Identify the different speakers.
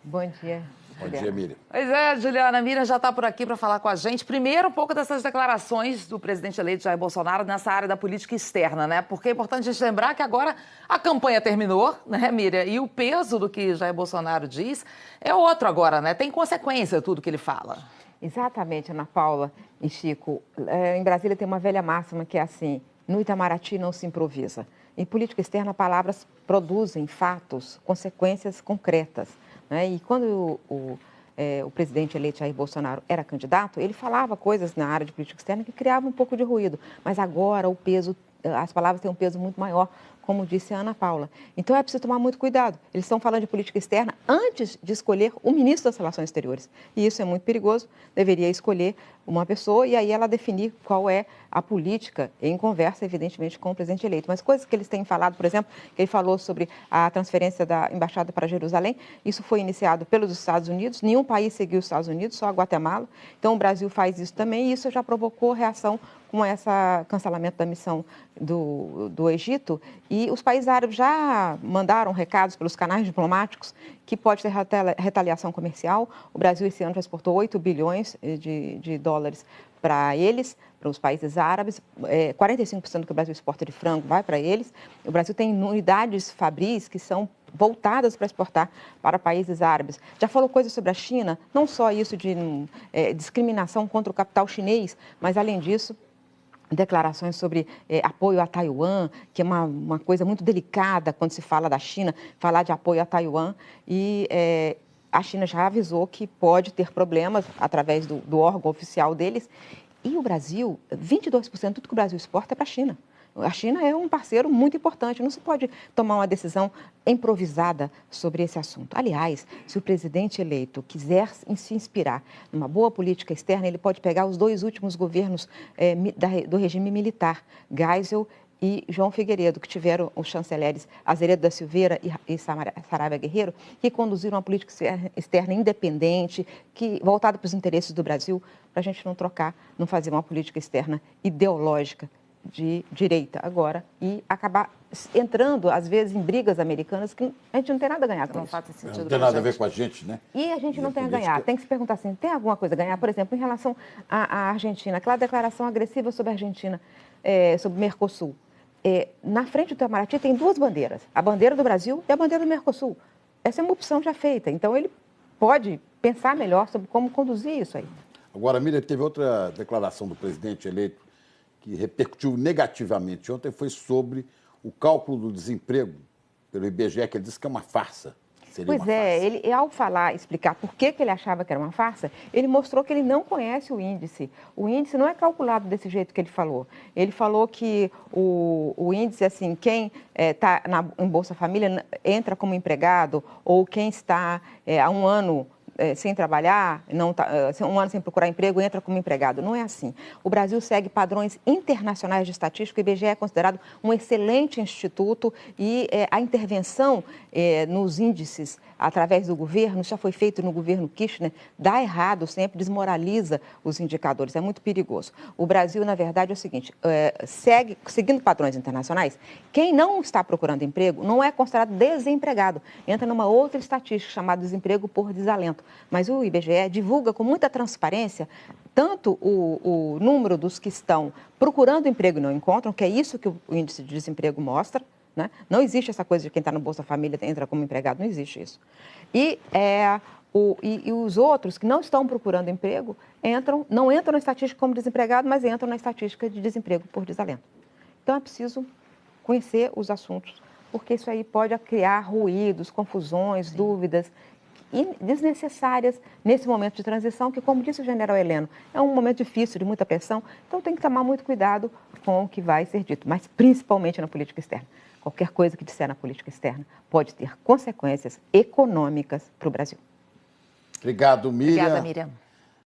Speaker 1: Bom dia.
Speaker 2: Bom dia, Miriam.
Speaker 3: Pois é, Juliana, a Miriam já está por aqui para falar com a gente. Primeiro, um pouco dessas declarações do presidente eleito Jair Bolsonaro nessa área da política externa, né? Porque é importante a gente lembrar que agora a campanha terminou, né, Miriam? E o peso do que Jair Bolsonaro diz é outro agora, né? Tem consequência tudo que ele fala.
Speaker 1: Exatamente, Ana Paula e Chico. Em Brasília tem uma velha máxima que é assim: no Itamaraty não se improvisa. Em política externa, palavras produzem fatos, consequências concretas, né? E quando o presidente eleito Jair Bolsonaro era candidato, ele falava coisas na área de política externa que criavam um pouco de ruído. Mas agora as palavras têm um peso muito maior, como disse a Ana Paula. Então é preciso tomar muito cuidado. Eles estão falando de política externa antes de escolher o ministro das Relações Exteriores. E isso é muito perigoso. Deveria escolher uma pessoa e aí ela definir qual é a política em conversa, evidentemente, com o presidente eleito. Mas coisas que eles têm falado, por exemplo, que ele falou sobre a transferência da embaixada para Jerusalém, isso foi iniciado pelos Estados Unidos, nenhum país seguiu os Estados Unidos, só a Guatemala. Então o Brasil faz isso também e isso já provocou reação com esse cancelamento da missão do Egito. E os países árabes já mandaram recados pelos canais diplomáticos que pode ter retaliação comercial. O Brasil esse ano já exportou 8 bilhões de dólares para eles, para os países árabes. 45% do que o Brasil exporta de frango vai para eles. O Brasil tem unidades fabris que são voltadas para exportar para países árabes. Já falou coisas sobre a China, não só isso de discriminação contra o capital chinês, mas além disso, declarações sobre apoio a Taiwan, que é uma coisa muito delicada quando se fala da China, falar de apoio a Taiwan. E a China já avisou que pode ter problemas através do órgão oficial deles. E o Brasil, 22% de tudo que o Brasil exporta é para a China. A China é um parceiro muito importante, não se pode tomar uma decisão improvisada sobre esse assunto. Aliás, se o presidente eleito quiser se inspirar numa boa política externa, ele pode pegar os dois últimos governos do regime militar, Geisel e João Figueiredo, que tiveram os chanceleres Azeredo da Silveira e Saravia Guerreiro, que conduziram uma política externa independente, voltada para os interesses do Brasil, para a gente não trocar, não fazer uma política externa ideológica de direita agora e acabar entrando, às vezes, em brigas americanas que a gente não tem nada a ganhar com isso.
Speaker 2: Não tem nada a ver com a gente, né?
Speaker 1: E a gente não tem a ganhar. Tem que se perguntar assim, tem alguma coisa a ganhar? Por exemplo, em relação à Argentina, aquela declaração agressiva sobre a Argentina, sobre o Mercosul. Na frente do Itamaraty tem duas bandeiras, a bandeira do Brasil e a bandeira do Mercosul. Essa é uma opção já feita, então ele pode pensar melhor sobre como conduzir isso aí.
Speaker 2: Agora, Miriam, teve outra declaração do presidente eleito que repercutiu negativamente ontem, foi sobre o cálculo do desemprego pelo IBGE, que ele disse que é uma farsa.
Speaker 1: Pois é, ele ao explicar por que ele achava que era uma farsa, ele mostrou que ele não conhece o índice. O índice não é calculado desse jeito que ele falou. Ele falou que o índice, assim, quem está em Bolsa Família entra como empregado, ou quem está há um ano sem trabalhar, um ano sem procurar emprego, entra como empregado. Não é assim. O Brasil segue padrões internacionais de estatística, o IBGE é considerado um excelente instituto e a intervenção nos índices através do governo, já foi feito no governo Kirchner, dá errado sempre, desmoraliza os indicadores, é muito perigoso. O Brasil, na verdade, é o seguinte, seguindo padrões internacionais, quem não está procurando emprego não é considerado desempregado, entra numa outra estatística chamada desemprego por desalento. Mas o IBGE divulga com muita transparência tanto o número dos que estão procurando emprego e não encontram, que é isso que o índice de desemprego mostra, né? Não existe essa coisa de quem está no Bolsa Família entra como empregado, não existe isso. E os outros que não estão procurando emprego não entram na estatística como desempregado, mas entram na estatística de desemprego por desalento. Então é preciso conhecer os assuntos, porque isso aí pode criar ruídos, confusões, dúvidas desnecessárias nesse momento de transição, que, como disse o general Heleno, é um momento difícil, de muita pressão, então tem que tomar muito cuidado com o que vai ser dito, mas principalmente na política externa. Qualquer coisa que disser na política externa pode ter consequências econômicas para o Brasil.
Speaker 2: Obrigado, Miriam.
Speaker 3: Obrigada, Miriam.